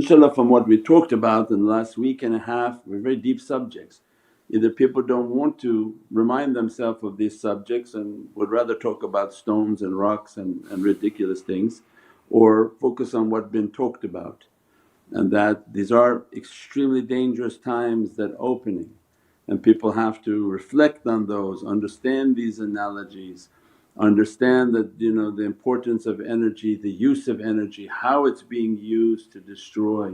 inshaAllah, from what we talked about in the last week and a half, we're very deep subjects. Either people don't want to remind themselves of these subjects and would rather talk about stones and rocks and ridiculous things, or focus on what's been talked about. And that these are extremely dangerous times that opening, and people have to reflect on those, understand these analogies, understand that the importance of energy, the use of energy, how it's being used to destroy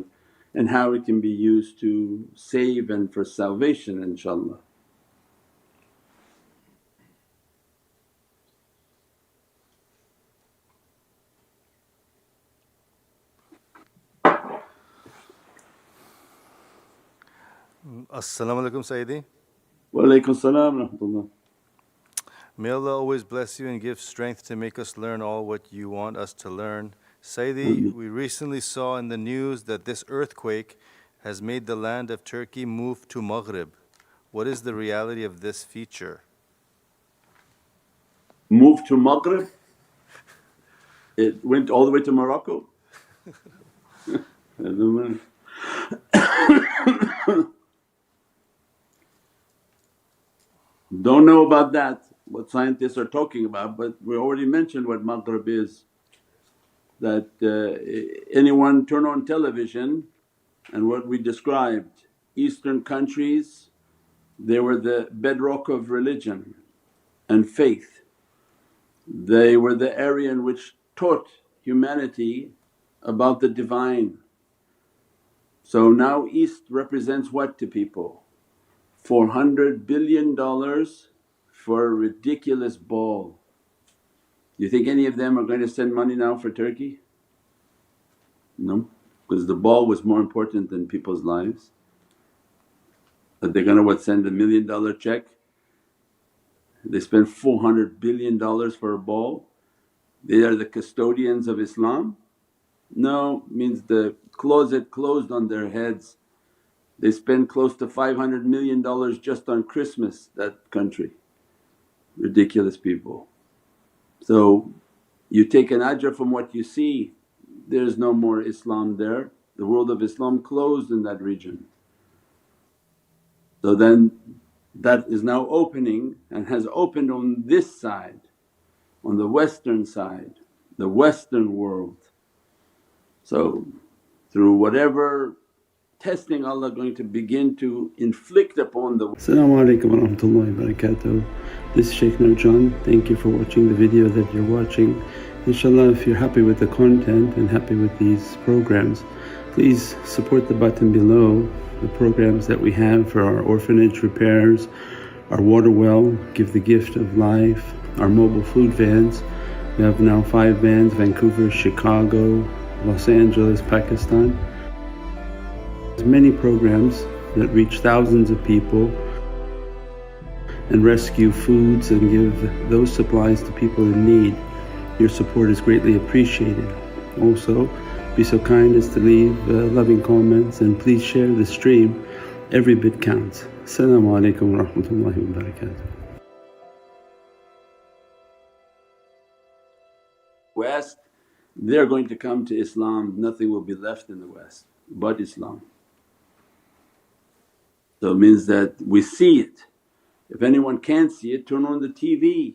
and how it can be used to save and for salvation inshaAllah. As-salamu alaykum Sayyidi. Wa alaykum salam rahmatullah. May Allah always bless you and give strength to make us learn all what you want us to learn. Sayyidi, we recently saw in the news that this earthquake has made the land of Turkey move to Maghrib. What is the reality of this feature? Move to Maghrib? It went all the way to Morocco? I don't know. Don't know about that, what scientists are talking about, but we already mentioned what Maghrib is. That anyone turn on television and what we described, Eastern countries, they were the bedrock of religion and faith. They were the area in which taught humanity about the Divine. So now East represents what to people? $400 billion for a ridiculous ball. You think any of them are going to send money now for Turkey? No, because the ball was more important than people's lives. But they're going to send $1 million check? They spend $400 billion for a ball. They are the custodians of Islam? No, means the closet closed on their heads. They spend close to $500 million just on Christmas, that country. Ridiculous people. So you take an ajr from what you see, there's no more Islam there. The world of Islam closed in that region. So then that is now opening and has opened on this side, on the western side, the western world. So through whatever testing Allah going to begin to inflict upon the… As-salamu alaykum wa rahmatullahi wa barakatuh. This is Shaykh Nurjan. Thank you for watching the video that you're watching. InshaAllah, if you're happy with the content and happy with these programs, please support the button below, the programs that we have for our orphanage repairs, our water well, Give the Gift of Life, our mobile food vans. We have now 5 vans: Vancouver, Chicago, Los Angeles, Pakistan. There's many programs that reach thousands of people and rescue foods and give those supplies to people in need. Your support is greatly appreciated. Also, be so kind as to leave loving comments and please share the stream. Every bit counts. As-salamu alaykum wa rahmatullahi wa barakatuh. West, they're going to come to Islam, nothing will be left in the West but Islam. So it means that we see it. If anyone can't see it, turn on the TV.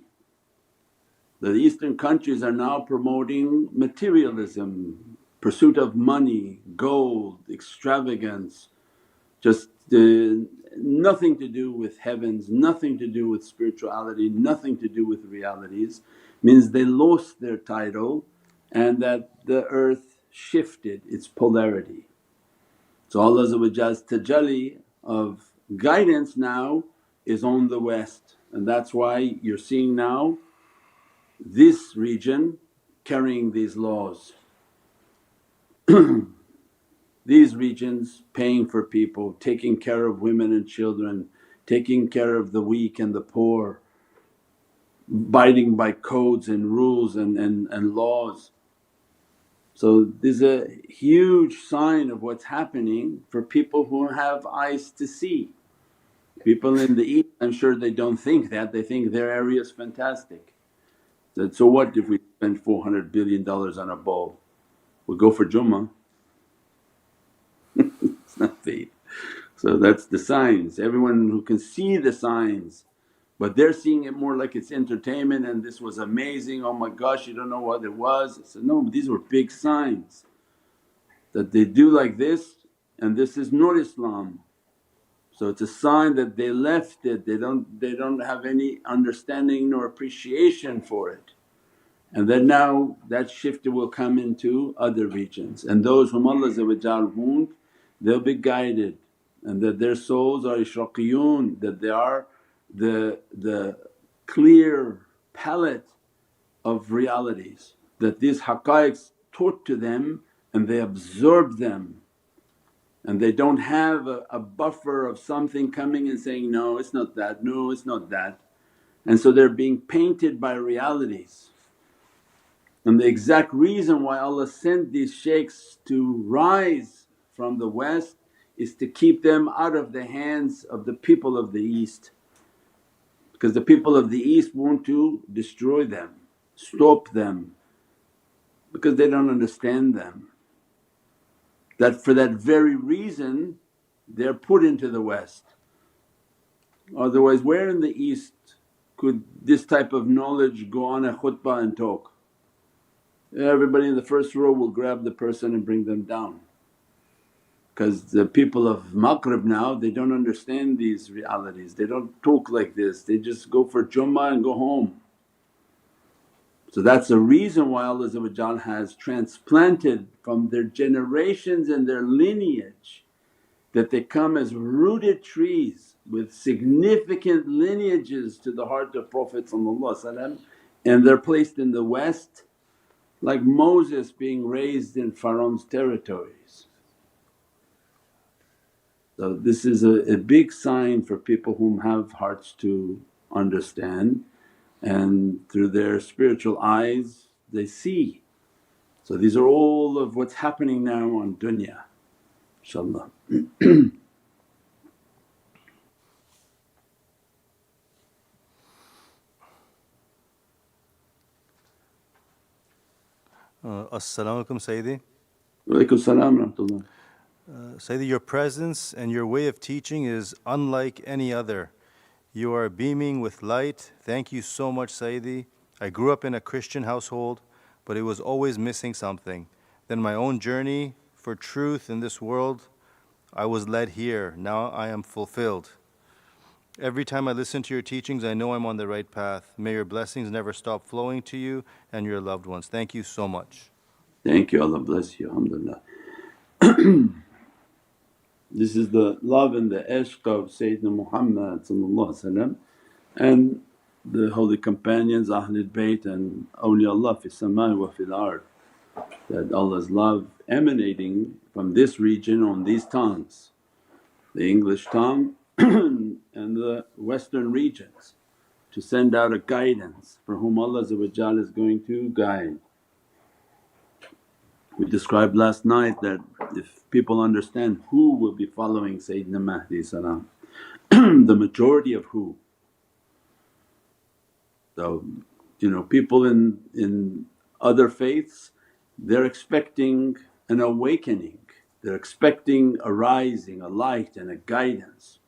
The Eastern countries are now promoting materialism, pursuit of money, gold, extravagance, just nothing to do with heavens, nothing to do with spirituality, nothing to do with realities. Means they lost their title and that the earth shifted its polarity. So Allah's tajalli of guidance now is on the West, and that's why you're seeing now this region carrying these laws. These regions paying for people, taking care of women and children, taking care of the weak and the poor, abiding by codes and rules and laws. So this is a huge sign of what's happening for people who have eyes to see. People in the East, I'm sure they don't think that, they think their area is fantastic. So what if we spend $400 billion on a ball? We'll go for Jummah. faith. So that's the signs, everyone who can see the signs, but they're seeing it more like it's entertainment and this was amazing, oh my gosh you don't know what it was. I said, no, these were big signs that they do like this and this is not Islam. So it's a sign that they left it, they don't have any understanding nor appreciation for it. And then now that shift will come into other regions, and those whom Allah want, they'll be guided, and that their souls are ishraqiyun, that they are the clear palette of realities, that these haqqaiqs taught to them and they absorb them, and they don't have a buffer of something coming and saying, no it's not that, no it's not that. And so they're being painted by realities. And the exact reason why Allah sent these shaykhs to rise from the West is to keep them out of the hands of the people of the East, because the people of the East want to destroy them, stop them, because they don't understand them. That for that very reason they're put into the West. Otherwise where in the East could this type of knowledge go on a khutbah and talk? Everybody in the first row will grab the person and bring them down, because the people of Maghrib now they don't understand these realities, they don't talk like this, they just go for Jummah and go home. So that's the reason why Allah has transplanted from their generations and their lineage, that they come as rooted trees with significant lineages to the heart of Prophet, and they're placed in the West like Moses being raised in Pharaoh's territories. So this is a big sign for people whom have hearts to understand, and through their spiritual eyes they see. So these are all of what's happening now on dunya, inshaAllah. As-salamu alaykum Sayyidi. Walaykum salam rahmatullah. Sayyidi, your presence and your way of teaching is unlike any other. You are beaming with light. Thank you so much Sayyidi. I grew up in a Christian household, but it was always missing something. Then my own journey for truth in this world, I was led here. Now I am fulfilled. Every time I listen to your teachings, I know I'm on the right path. May your blessings never stop flowing to you and your loved ones. Thank you so much. Thank you, Allah bless you, alhamdulillah. This is the love and the ishq of Sayyidina Muhammad and the holy companions, Ahlul Bayt and awliyaullah fi samai wa fil ard, that Allah's love emanating from this region on these tongues, the English tongue and the western regions, to send out a guidance for whom Allah is going to guide. We described last night that if people understand who will be following Sayyidina Mahdi salam, the majority of who. So people in other faiths, they're expecting an awakening, they're expecting a rising, a light and a guidance.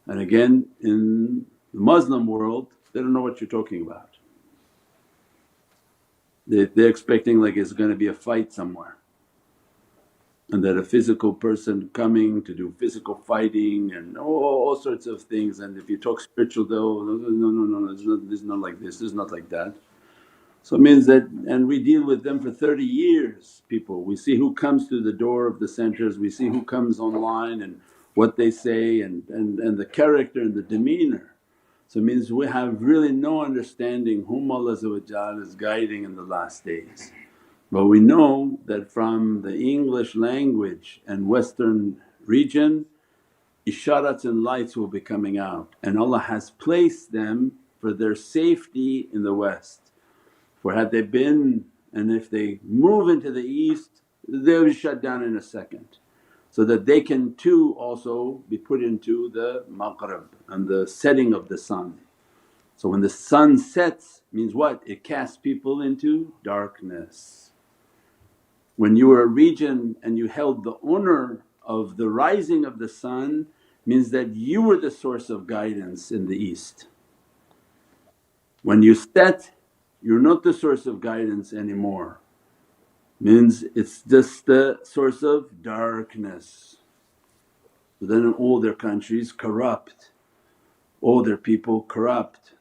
And again in the Muslim world they don't know what you're talking about. They're expecting like it's going to be a fight somewhere, and that a physical person coming to do physical fighting and all sorts of things. And if you talk spiritual though, no, this is not like this is not like that. So it means that, and we deal with them for 30 years people, we see who comes through the door of the centers, we see who comes online and what they say and the character and the demeanour. So it means we have really no understanding whom Allah is guiding in the last days. But we know that from the English language and Western region, isharats and lights will be coming out, and Allah has placed them for their safety in the West. For had they been, and if they move into the East, they'll be shut down in a second, so that they can too also be put into the maghrib and the setting of the sun. So when the sun sets means what? It casts people into darkness. When you were a region and you held the honour of the rising of the sun means that you were the source of guidance in the east. When you set, you're not the source of guidance anymore, means it's just the source of darkness. So then in all their countries corrupt, all their people corrupt,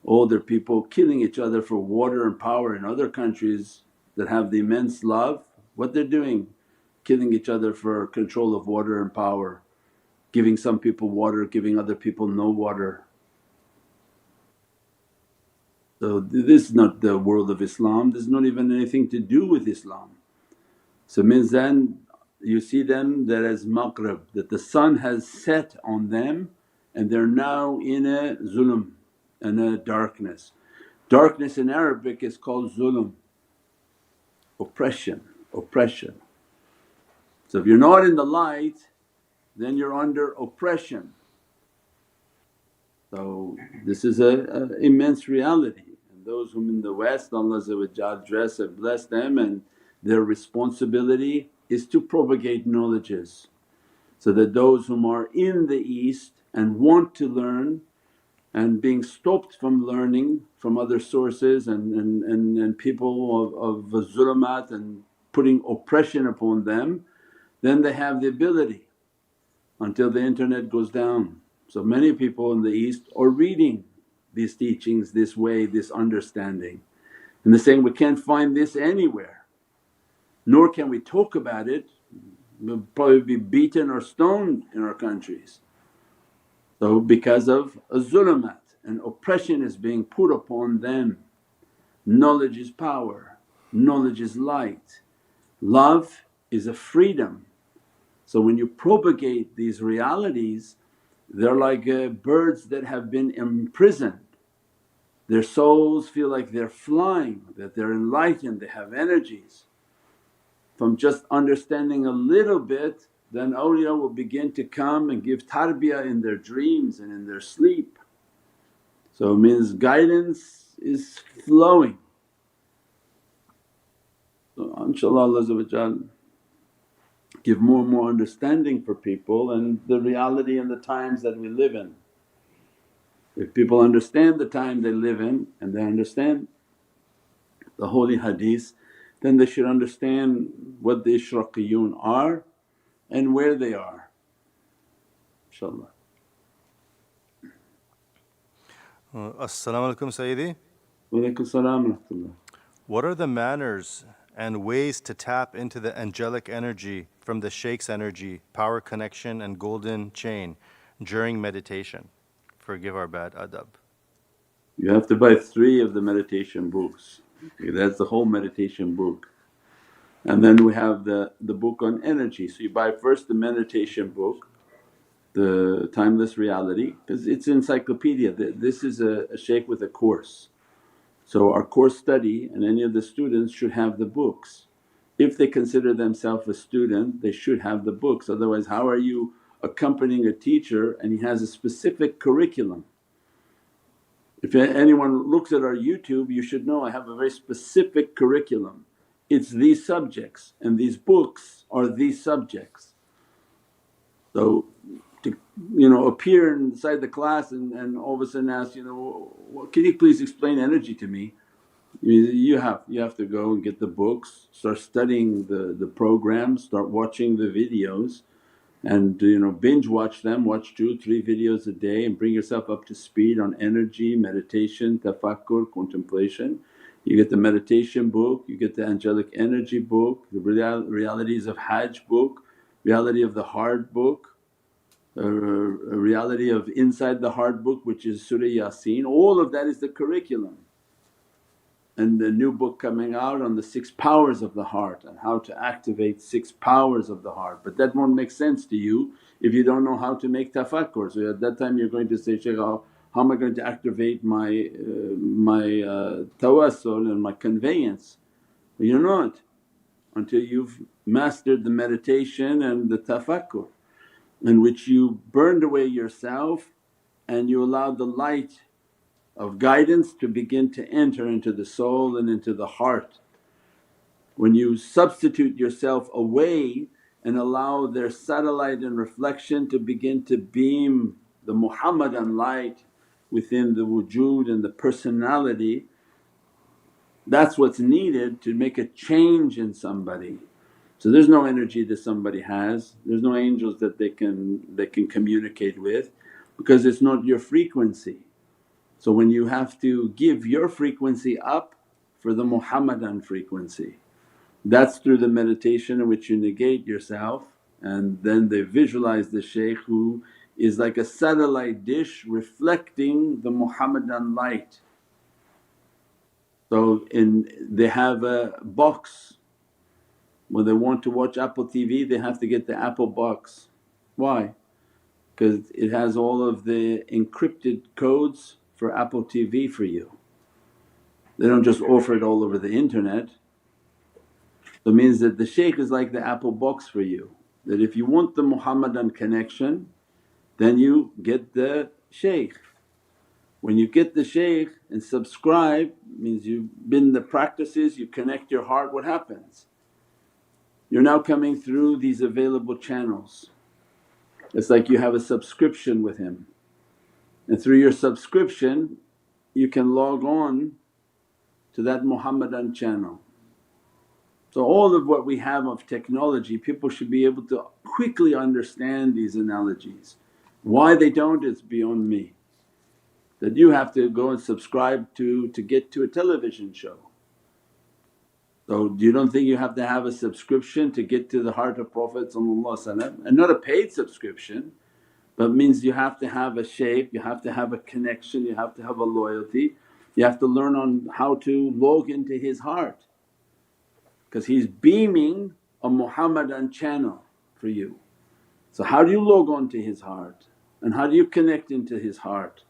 all their people killing each other for water and power. In other countries that have the immense love, what they're doing? Killing each other for control of water and power, giving some people water, giving other people no water. So this is not the world of Islam, this is not even anything to do with Islam. So means then you see them that as maghrib, that the sun has set on them and they're now in a zulm and a darkness. Darkness in Arabic is called zulm, oppression, oppression. So if you're not in the light then you're under oppression. So this is a immense reality, and those whom in the West Allah dress and bless them, and their responsibility is to propagate knowledges so that those whom are in the East and want to learn and being stopped from learning from other sources and people of zulumat and putting oppression upon them, then they have the ability until the internet goes down. So many people in the East are reading these teachings this way, this understanding, and they're saying, we can't find this anywhere, nor can we talk about it, we'll probably be beaten or stoned in our countries. So because of a zulumat and oppression is being put upon them. Knowledge is power, knowledge is light, love is a freedom. So when you propagate these realities, they're like birds that have been imprisoned. Their souls feel like they're flying, that they're enlightened, they have energies. From just understanding a little bit, then awliya will begin to come and give tarbiyah in their dreams and in their sleep. So it means guidance is flowing. So inshaAllah Allah give more and more understanding for people and the reality and the times that we live in. If people understand the time they live in and they understand the holy hadith, then they should understand what the Ishraqiyun are and where they are, inshaAllah. As-salamu alaykum Sayyidi. Wa alaykum as-salam wa rahmatullah. What are the manners and ways to tap into the angelic energy from the Shaykh's energy, power connection and golden chain during meditation? Forgive our bad adab. You have to buy 3 of the meditation books, that's the whole meditation book. And then we have the book on energy. So you buy first the meditation book, the Timeless Reality, because it's encyclopedia. This is a shaykh with a course. So our course study and any of the students should have the books. If they consider themselves a student they should have the books, otherwise how are you accompanying a teacher and he has a specific curriculum. If anyone looks at our YouTube you should know I have a very specific curriculum. It's these subjects and these books are these subjects. So to appear inside the class and all of a sudden ask, can you please explain energy to me? You have to go and get the books, start studying the programs, start watching the videos and binge watch them, watch 2-3 videos a day and bring yourself up to speed on energy, meditation, tafakkur, contemplation. You get the meditation book, you get the angelic energy book, the realities of Hajj book, reality of the heart book, reality of inside the heart book which is Surah Yasin. All of that is the curriculum. And the new book coming out on the 6 powers of the heart and how to activate 6 powers of the heart. But that won't make sense to you if you don't know how to make tafakkur. So at that time you're going to say, Shaykh, how am I going to activate my tawassul and my conveyance? You're not until you've mastered the meditation and the tafakkur, in which you burned away yourself and you allowed the light of guidance to begin to enter into the soul and into the heart. When you substitute yourself away and allow their satellite and reflection to begin to beam the Muhammadan light within the wujood and the personality. That's what's needed to make a change in somebody. So there's no energy that somebody has, there's no angels that they can communicate with because it's not your frequency. So when you have to give your frequency up for the Muhammadan frequency, that's through the meditation in which you negate yourself, and then they visualize the shaykh who is like a satellite dish reflecting the Muhammadan light. So they have a box, when they want to watch Apple TV they have to get the Apple box. Why? Because it has all of the encrypted codes for Apple TV for you. They don't just offer it all over the internet. So it means that the shaykh is like the Apple box for you, that if you want the Muhammadan connection then you get the shaykh. When you get the shaykh and subscribe, means you've been the practices, you connect your heart, what happens? You're now coming through these available channels. It's like you have a subscription with him, and through your subscription you can log on to that Muhammadan channel. So all of what we have of technology, people should be able to quickly understand these analogies. Why they don't is beyond me. That you have to go and subscribe to get to a television show. So you don't think you have to have a subscription to get to the heart of Prophet, and not a paid subscription, but means you have to have a shaykh, you have to have a connection, you have to have a loyalty, you have to learn on how to log into his heart because he's beaming a Muhammadan channel for you. So how do you log on to his heart and how do you connect into his heart?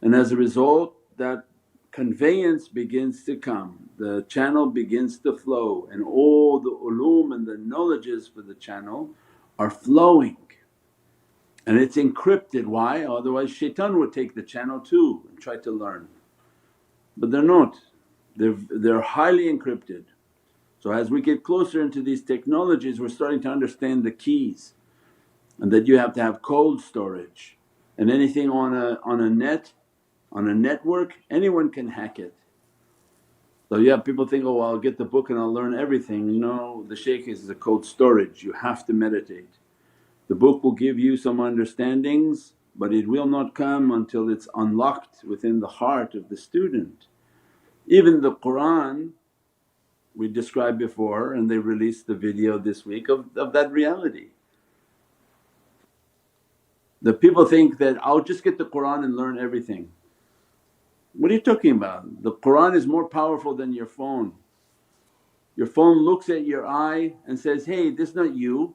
And as a result that conveyance begins to come, the channel begins to flow, and all the ulum and the knowledges for the channel are flowing. And it's encrypted. Why? Otherwise shaitan would take the channel too and try to learn. But they're not, they're highly encrypted. So as we get closer into these technologies we're starting to understand the keys, and that you have to have cold storage, and anything on a net, on a network, anyone can hack it. So yeah, people think, oh well, I'll get the book and I'll learn everything. No, the shaykh is a cold storage, you have to meditate. The book will give you some understandings but it will not come until it's unlocked within the heart of the student. Even the Qur'an we described before, and they released the video this week of that reality. The people think that, I'll just get the Qur'an and learn everything. What are you talking about? The Qur'an is more powerful than your phone. Your phone looks at your eye and says, hey, this is not you,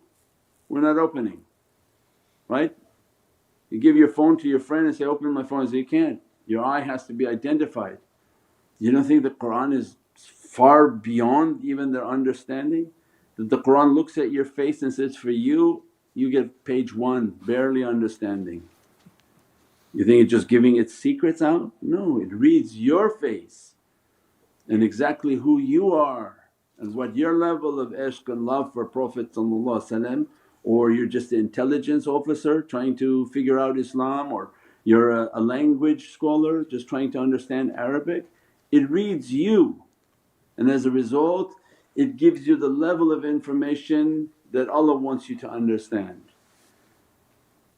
we're not opening, right? You give your phone to your friend and say, open my phone, say, you can't, your eye has to be identified. You don't think the Qur'an is far beyond even their understanding? That the Qur'an looks at your face and says, for you, you get page 1 barely understanding. You think it's just giving its secrets out? No, it reads your face and exactly who you are and what your level of ishq and love for Prophet, or you're just an intelligence officer trying to figure out Islam, or you're a language scholar just trying to understand Arabic. It reads you, and as a result it gives you the level of information that Allah wants you to understand.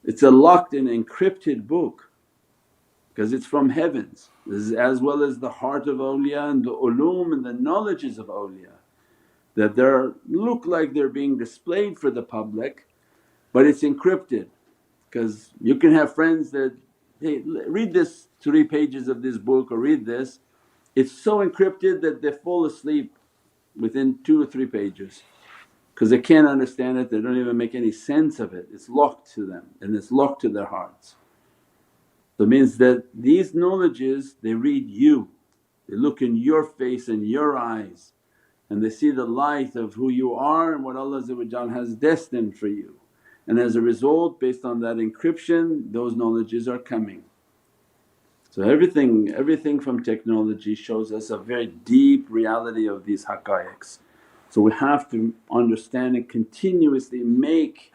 It's a locked and encrypted book because it's from heavens, as well as the heart of awliya and the ulum and the knowledges of awliya, that they look like they're being displayed for the public but it's encrypted. Because you can have friends that, hey, read this 3 pages of this book or read this, it's so encrypted that they fall asleep within 2 or 3 pages because they can't understand it, they don't even make any sense of it, it's locked to them and it's locked to their hearts. So it means that these knowledges they read you, they look in your face and your eyes and they see the light of who you are and what Allah has destined for you. And as a result, based on that encryption, those knowledges are coming. So everything from technology shows us a very deep reality of these haqqaiqs. So we have to understand and continuously make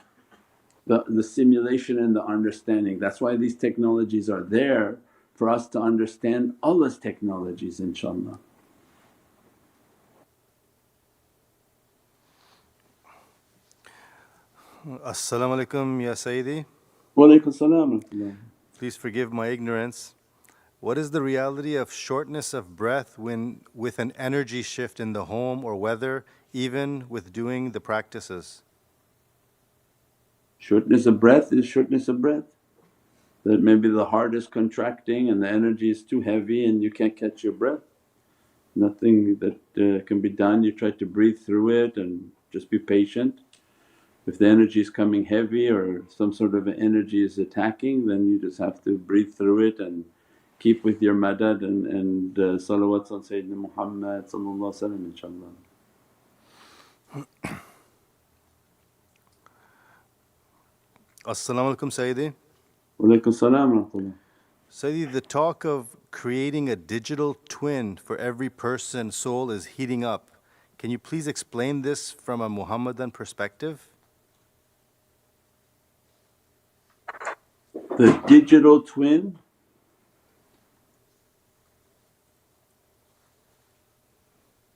the simulation and the understanding. That's why these technologies are there, for us to understand Allah's technologies, inshaAllah. As-salamu alaykum, Ya Sayyidi. Wa alaykum salam wa rahmatullah. Please forgive my ignorance. What is the reality of shortness of breath when with an energy shift in the home or weather, even with doing the practices? Shortness of breath is shortness of breath. That maybe the heart is contracting and the energy is too heavy and you can't catch your breath. Nothing that can be done, you try to breathe through it and just be patient. If the energy is coming heavy or some sort of energy is attacking, then you just have to breathe through it and keep with your madad and salawats on Sayyidina Muhammad inshaAllah. As-salamu alaykum, Sayyidi. Wa alaykum salam wa rahmatullah. Sayyidi, the talk of creating a digital twin for every person soul is heating up. Can you please explain this from a Muhammadan perspective? The digital twin,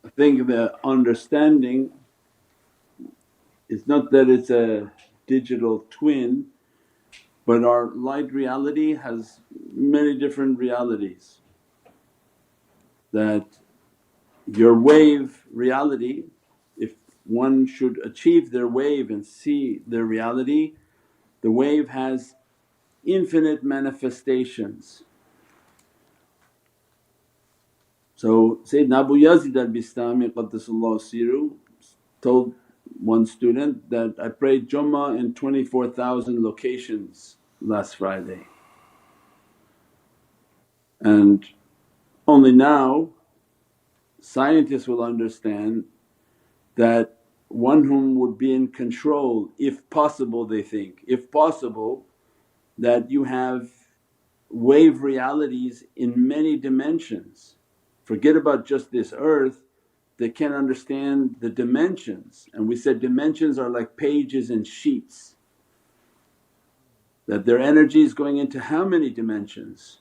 I think the understanding is not that it's a digital twin, but our light reality has many different realities. That your wave reality, if one should achieve their wave and see their reality, the wave has infinite manifestations. So Sayyidina Abu Yazid al-Bistami Qaddasallahu Siru told one student that, I prayed Jummah in 24,000 locations last Friday, and only now scientists will understand that one whom would be in control, if possible, they think, if possible, that you have wave realities in many dimensions. Forget about just this earth, they can't understand the dimensions. And we said dimensions are like pages and sheets, that their energy is going into how many dimensions.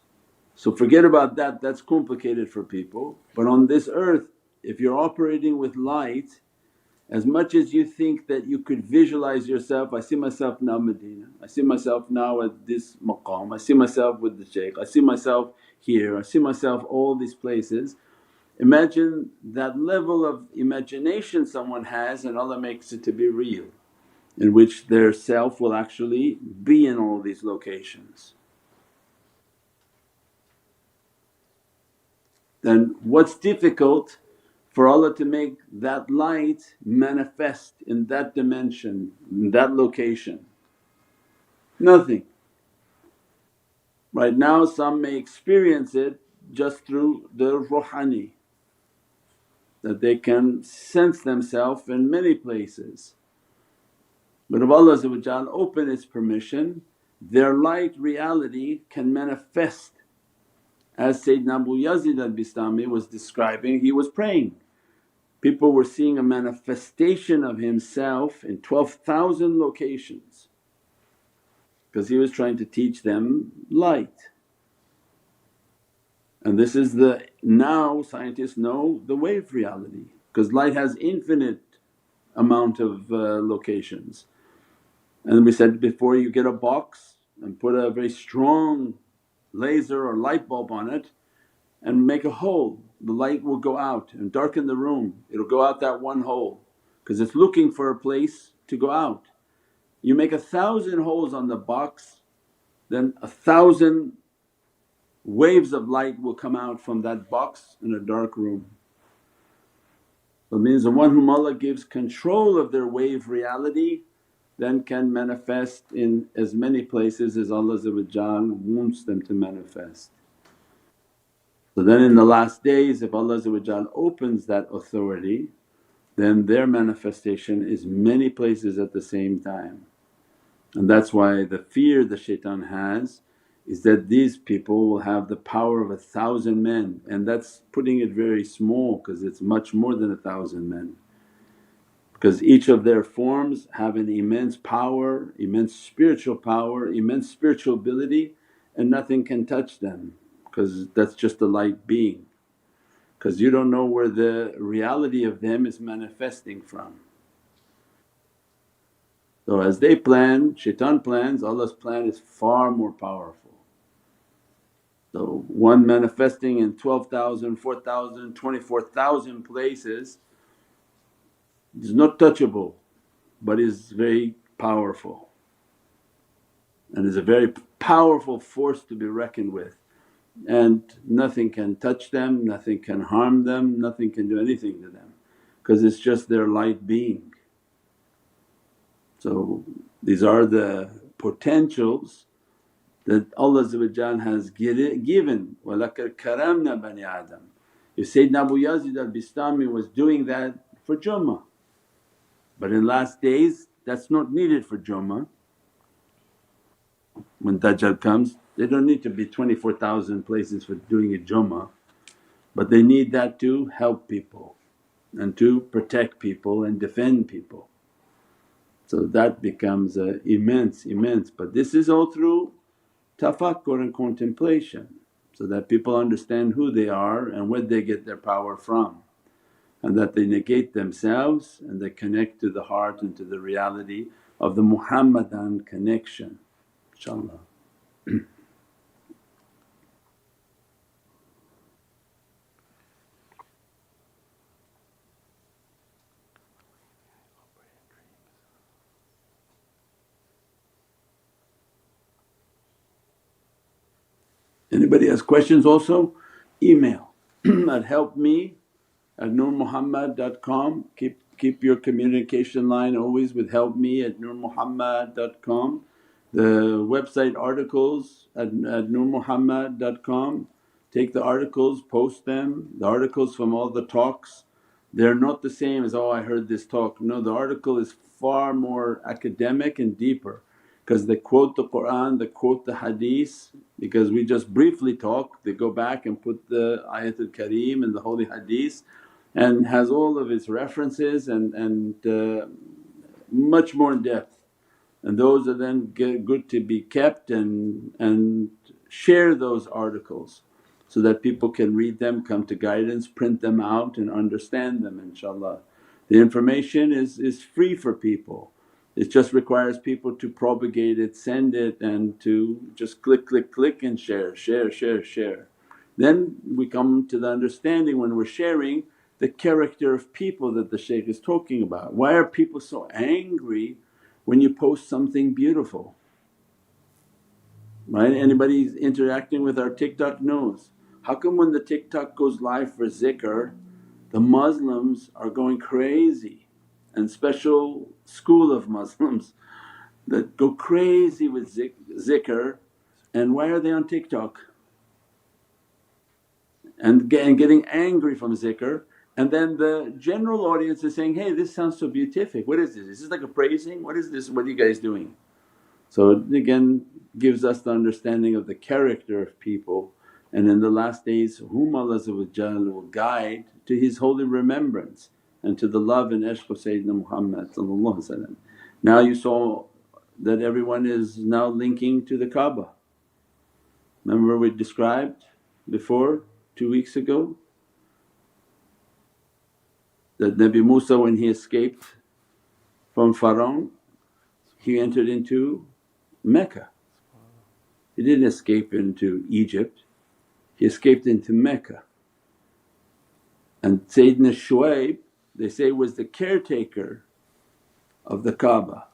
So forget about that, that's complicated for people. But on this earth, if you're operating with light, as much as you think that you could visualize yourself, I see myself now Medina, I see myself now at this maqam, I see myself with the shaykh, I see myself here, I see myself all these places. Imagine that level of imagination someone has and Allah makes it to be real, in which their self will actually be in all these locations. Then what's difficult for Allah to make that light manifest in that dimension, in that location? Nothing. Right now some may experience it just through the ruhani, that they can sense themselves in many places. But if Allah open His permission, their light reality can manifest. As Sayyidina Abu Yazid al-Bistami was describing, he was praying. People were seeing a manifestation of himself in 12,000 locations, because he was trying to teach them light. And this is now scientists know the wave reality, because light has infinite amount of locations. And we said before, you get a box and put a very strong laser or light bulb on it and make a hole, the light will go out and darken the room, it'll go out that one hole because it's looking for a place to go out. You make 1,000 holes on the box, then 1,000 waves of light will come out from that box in a dark room. So it means the one whom Allah gives control of their wave reality then can manifest in as many places as Allah wants them to manifest. So then in the last days, if Allah opens that authority, then their manifestation is many places at the same time. And that's why the fear the shaitan has is that these people will have the power of 1,000 men, and that's putting it very small because it's much more than 1,000 men. because each of their forms have an immense power, immense spiritual power, immense spiritual ability, and nothing can touch them because that's just a light being. Because you don't know where the reality of them is manifesting from. So as they plan, shaitan plans, Allah's plan is far more powerful. So one manifesting in 12,000, 4,000, 24,000 places is not touchable but is very powerful and is a very powerful force to be reckoned with, and nothing can touch them, nothing can harm them, nothing can do anything to them because it's just their light being. So these are the potentials that Allah has given, وَلَقَدْ كَرَمْنَا بَنِي Adam. If Sayyidina Abu Yazid al-Bistami was doing that for Jummah, but in last days that's not needed for Jummah. When Dajjal comes they don't need to be 24,000 places for doing a Jummah, but they need that to help people and to protect people and defend people. So that becomes immense, but this is all through tafakkur and contemplation, so that people understand who they are and where they get their power from, and that they negate themselves and they connect to the heart and to the reality of the Muhammadan connection, inshaAllah. Anybody has questions also? Email at helpme@nurmuhammad.com. Keep your communication line always with helpme@nurmuhammad.com. The website articles at nurmuhammad.com. Take the articles, post them. The articles from all the talks, they're not the same as, oh I heard this talk. No, the article is far more academic and deeper because they quote the Qur'an, they quote the hadith, because we just briefly talk, they go back and put the ayatul kareem and the holy hadith and has all of its references and much more in depth, and those are then good to be kept and share those articles so that people can read them, come to guidance, print them out and understand them, inshaAllah. The information is free for people, it just requires people to propagate it, send it, and to just click and share. Then we come to the understanding when we're sharing the character of people that the shaykh is talking about. Why are people so angry when you post something beautiful? Right? Anybody interacting with our TikTok knows. How come when the TikTok goes live for zikr, the Muslims are going crazy, and special school of Muslims that go crazy with zikr, and why are they on TikTok? And getting angry from zikr, and then the general audience is saying, hey this sounds so beatific, what is this? Is this like a praising? What is this? What are you guys doing? So it again gives us the understanding of the character of people, and in the last days whom Allah will guide to His holy remembrance and to the love and ishq of Sayyidina Muhammad. Now you saw that everyone is now linking to the Kaaba. Remember we described before 2 weeks ago that Nabi Musa when he escaped from Pharaoh, he entered into Mecca. He didn't escape into Egypt, he escaped into Mecca. And Sayyidina Shuaib they say was the caretaker of the Kaaba,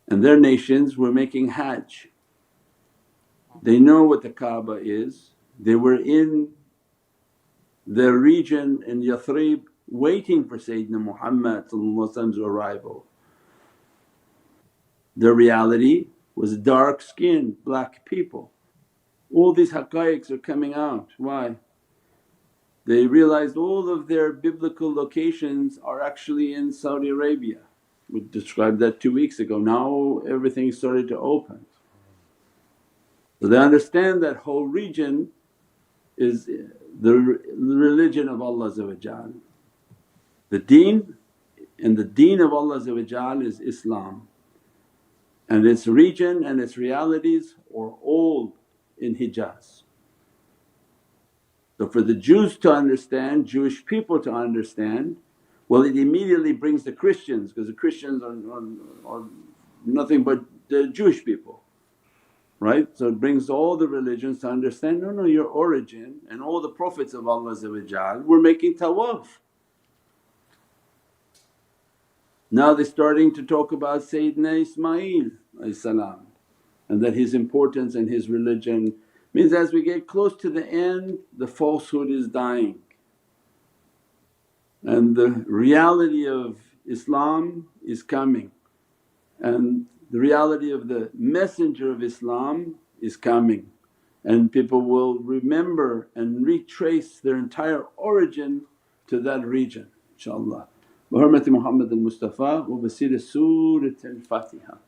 and their nations were making Hajj. They know what the Kaaba is, they were in the region in Yathrib waiting for Sayyidina Muhammad's arrival. Their reality was dark skinned black people. All these haqqaiqs are coming out. Why? They realized all of their biblical locations are actually in Saudi Arabia. We described that 2 weeks ago, now everything started to open. So they understand that whole region is the religion of Allah. The deen, and the deen of Allah is Islam, and its region and its realities are all in Hijaz. So for the Jews to understand, Jewish people to understand, well it immediately brings the Christians, because the Christians are nothing but the Jewish people, right? So it brings all the religions to understand, no, your origin and all the Prophets of Allah were making tawaf. Now they're starting to talk about Sayyidina Ismail and that his importance and his religion. Means as we get close to the end, the falsehood is dying and the reality of Islam is coming, and the reality of the messenger of Islam is coming, and people will remember and retrace their entire origin to that region, inshaAllah. Bi hurmati Muhammad al-Mustafa wa basiri Surat al-Fatiha.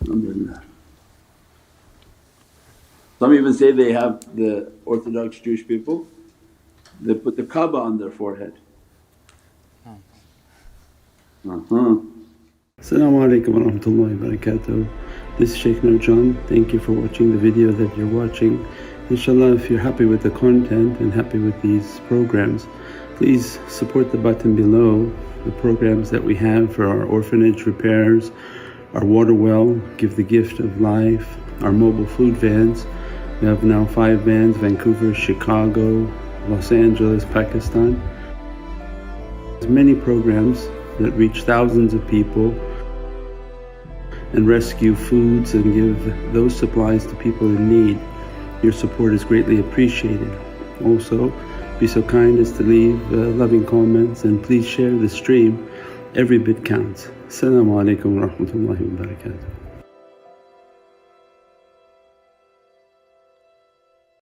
Alhamdulillah. Some even say they have, the Orthodox Jewish people, they put the Kaaba on their forehead. As-salamu alaykum wa rahmatullahi wa barakatuh. This is Shaykh Nurjan. Thank you for watching the video that you're watching. Inshallah, if you're happy with the content and happy with these programs, please support the button below, the programs that we have for our orphanage repairs, our water well, Give the Gift of Life, our mobile food vans. We have now 5 vans: Vancouver, Chicago, Los Angeles, Pakistan. There's many programs that reach thousands of people and rescue foods and give those supplies to people in need. Your support is greatly appreciated. Also, be so kind as to leave loving comments and please share the stream. Every bit counts. As-salamu alaykum wa rahmatullahi wa barakatuh.